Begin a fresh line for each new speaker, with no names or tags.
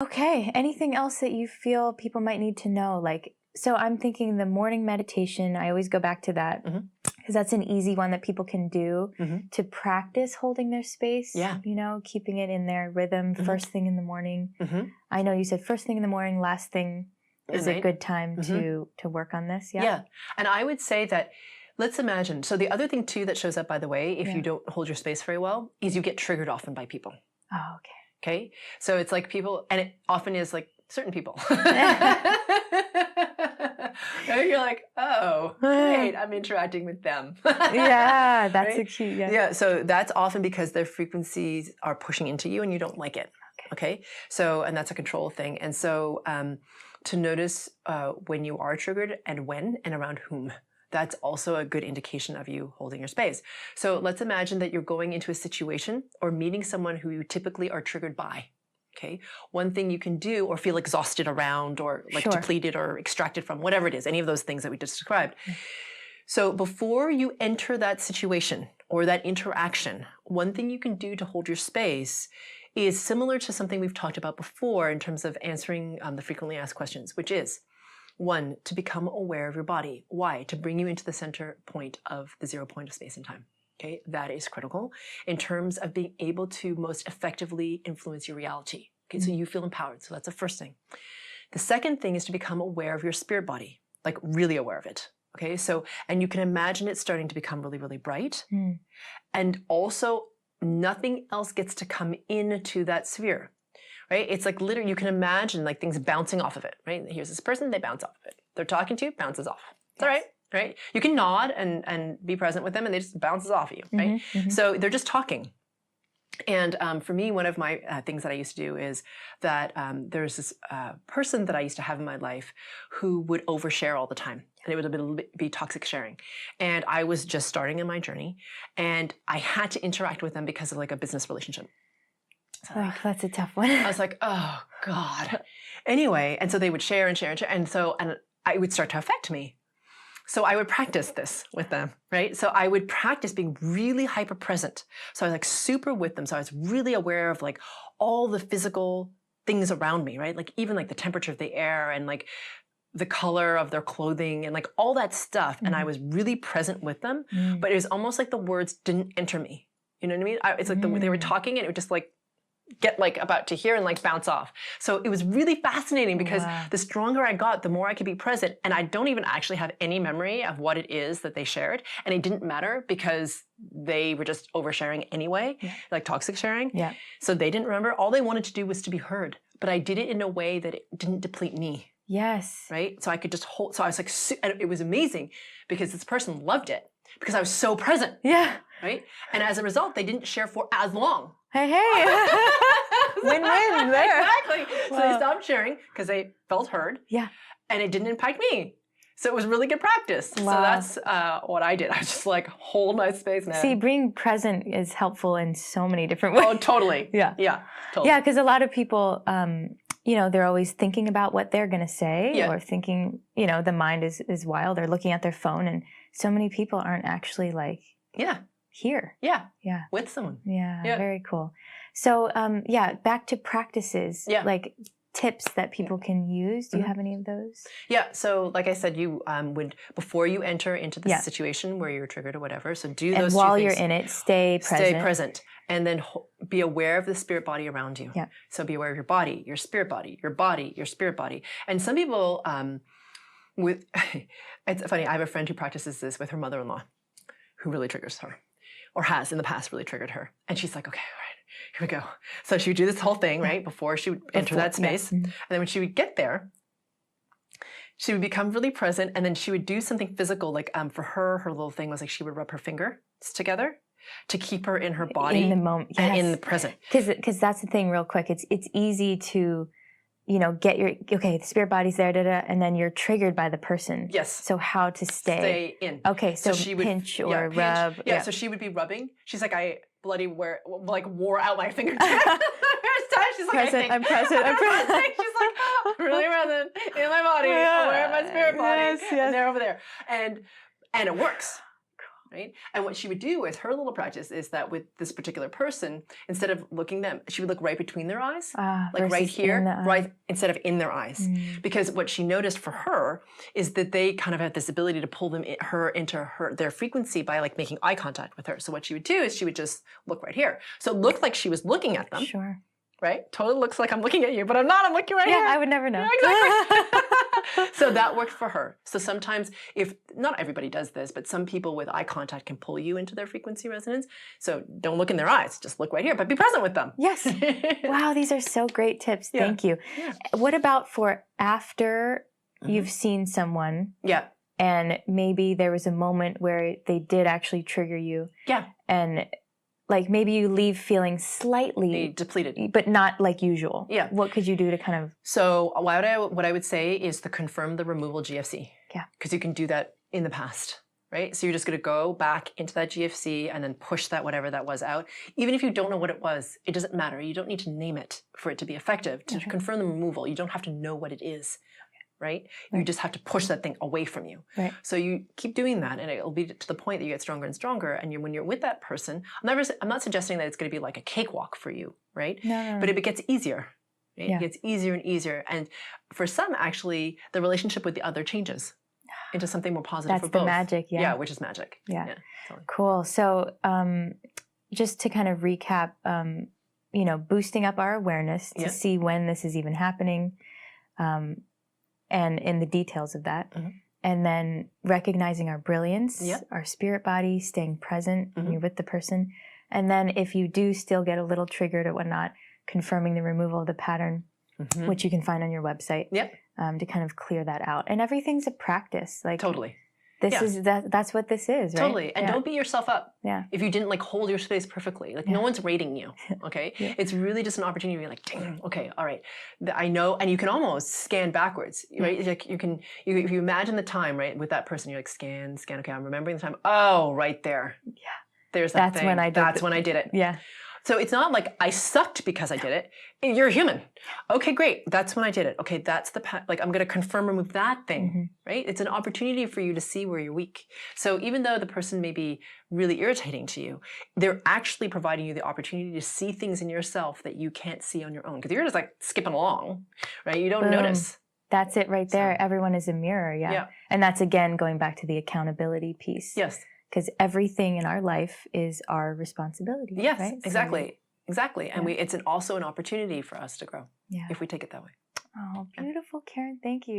Okay. Anything else that you feel people might need to know? Like, so I'm thinking the morning meditation, I always go back to that because that's an easy one that people can do to practice holding their space, keeping it in their rhythm first thing in the morning. I know you said first thing in the morning, last thing is a good time to work on this.
Yeah. And I would say that, let's imagine. So the other thing too that shows up, by the way, if you don't hold your space very well, is you get triggered often by people.
Oh, okay.
Okay. So it's like people, and it often is like certain people. And you're like, oh, great, I'm interacting with them.
Yeah, that's
right?
a cute.
Yeah. So that's often because their frequencies are pushing into you and you don't like it. Okay. So, and that's a control thing. And so to notice when you are triggered and when and around whom. That's also a good indication of you holding your space. So let's imagine that you're going into a situation or meeting someone who you typically are triggered by. Okay. One thing you can do, or feel exhausted around, or like depleted or extracted from, whatever it is, any of those things that we just described. So before you enter that situation or that interaction, one thing you can do to hold your space is similar to something we've talked about before in terms of answering the frequently asked questions, which is, one, to become aware of your body. Why? To bring you into the center point of the 0 point of space and time. Okay, that is critical in terms of being able to most effectively influence your reality. Okay, so you feel empowered. So that's the first thing. The second thing is to become aware of your spirit body, like really aware of it. Okay, so, and you can imagine it starting to become really, really bright. And also nothing else gets to come into that sphere. Right? It's like literally, you can imagine like things bouncing off of it, right? Here's this person, they bounce off of it. They're talking to you, bounces off. It's all right, right? You can nod and be present with them and they just bounces off of you, right? So they're just talking. And for me, one of my things that I used to do is that there's this person that I used to have in my life who would overshare all the time. And it would be toxic sharing. And I was just starting in my journey and I had to interact with them because of like a business relationship.
Oh, that's a tough one.
I was like, oh God. Anyway, and so they would share and share and share. And so, and it would start to affect me. So I would practice this with them, right? So I would practice being really hyper present. So I was like super with them. So I was really aware of like all the physical things around me, right? Like even like the temperature of the air and like the color of their clothing and like all that stuff. And I was really present with them, but it was almost like the words didn't enter me. You know what I mean? It's like they were talking and it would just like get like about to hear and like bounce off. So it was really fascinating because the stronger I got, the more I could be present. And I don't even actually have any memory of what it is that they shared. And it didn't matter because they were just oversharing anyway, like toxic sharing. So they didn't remember. All they wanted to do was to be heard. But I did it in a way that it didn't deplete me.
Yes.
Right? So I could just hold, so I was like, and it was amazing because this person loved it because I was so present.
Yeah.
Right? And as a result, they didn't share for as long.
Hey. Win-win there.
Exactly. So they stopped sharing because they felt heard.
Yeah.
And it didn't impact me. So it was really good practice. So that's what I did. I was just like, hold my space now.
See, being present is helpful in so many different ways.
Oh, totally. Yeah, totally.
Yeah, because a lot of people, they're always thinking about what they're going to say or thinking, the mind is wild. They're looking at their phone and so many people aren't actually like here.
Yeah. With someone.
Yeah. Very cool. So, back to practices. Like tips that people can use. Do you have any of those? Yeah.
So like I said, you would, before you enter into the situation where you're triggered or whatever, so do those two things.
And while you're in it, stay present.
Stay present. And then be aware of the spirit body around you. So be aware of your body, your spirit body, your spirit body. And some people, it's funny, I have a friend who practices this with her mother-in-law who really triggers her. Or has in the past really triggered her. And she's like, okay, all right, here we go. So she would do this whole thing, right, before she would enter that space. And then when she would get there, she would become really present and then she would do something physical. Like for her little thing was like she would rub her fingers together to keep her in her body.
In the moment.
And in the present.
Because that's the thing real quick. It's easy to get the spirit body's there, and then you're triggered by the person.
Yes.
So how to stay
in.
Okay, so she would pinch or rub.
Yeah, so she would be rubbing. She's like, I bloody wore out my fingertips. She's like,
I'm present.
She's like, oh, really present in my body, aware of my spirit body.
Yes.
And they're over there. And it works. right? And what she would do is her little practice is that with this particular person, instead of looking them, she would look right between their eyes, like right here, right instead of in their eyes. Because what she noticed for her is that they kind of had this ability to pull her into their frequency by like making eye contact with her. So what she would do is she would just look right here. So it looked like she was looking at them.
Sure.
Right? Totally looks like I'm looking at you, but I'm not. I'm looking right here.
Yeah, I would never know.
Yeah, exactly. So that worked for her. So sometimes, if not everybody does this, but some people with eye contact can pull you into their frequency resonance. So don't look in their eyes. Just look right here, but be present with them.
Yes. Wow, these are so great tips.
Yeah.
Thank you.
Yeah.
What about for after you've seen someone?
Yeah.
And maybe there was a moment where they did actually trigger you.
Yeah.
And like maybe you leave feeling slightly
depleted,
but not like usual.
Yeah.
What could you do to kind of?
So what I would say is to confirm the removal GFC.
Yeah.
Because you can do that in the past, right? So you're just going to go back into that GFC and then push that whatever that was out. Even if you don't know what it was, it doesn't matter. You don't need to name it for it to be effective. To confirm the removal, you don't have to know what it is. Right? You just have to push that thing away from you.
Right.
So you keep doing that, and it'll be to the point that you get stronger and stronger. And when you're with that person, I'm not suggesting that it's going to be like a cakewalk for you, right?
No.
But it gets easier. Right?
Yeah.
It gets easier and easier. And for some, actually, the relationship with the other changes into something more positive for both.
That's the magic, yeah.
Yeah, which is magic.
Yeah.
Totally.
Cool. So just to kind of recap, boosting up our awareness to see when this is even happening. And in the details of that. And then recognizing our brilliance, our spirit body, staying present when you're with the person. And then if you do still get a little triggered or whatnot, confirming the removal of the pattern, which you can find on your website, to kind of clear that out. And everything's a practice. Like
totally.
That's what this is, right?
Totally. And don't beat yourself up.
Yeah.
If you didn't like hold your space perfectly. Like no one's rating you. Okay. It's really just an opportunity to be like, dang, okay, all right. I know, and you can almost scan backwards, right? Like if you imagine the time, right, with that person, you're like scan, okay, I'm remembering the time. Oh, right there. Yeah. There's that thing. That's when I did it.
Yeah.
So it's not like I sucked because I did it. You're a human. Okay, great. That's when I did it. Okay, that's like I'm going to confirm, remove that thing, right? It's an opportunity for you to see where you're weak. So even though the person may be really irritating to you, they're actually providing you the opportunity to see things in yourself that you can't see on your own. Because you're just like skipping along, right? You don't notice.
That's it right there. So, everyone is a mirror, yeah. And that's, again, going back to the accountability piece.
Yes.
Because everything in our life is our responsibility.
Yes,
right?
exactly. Exactly. And it's also an opportunity for us to grow if we take it that way.
Oh, beautiful, Karen. Thank you.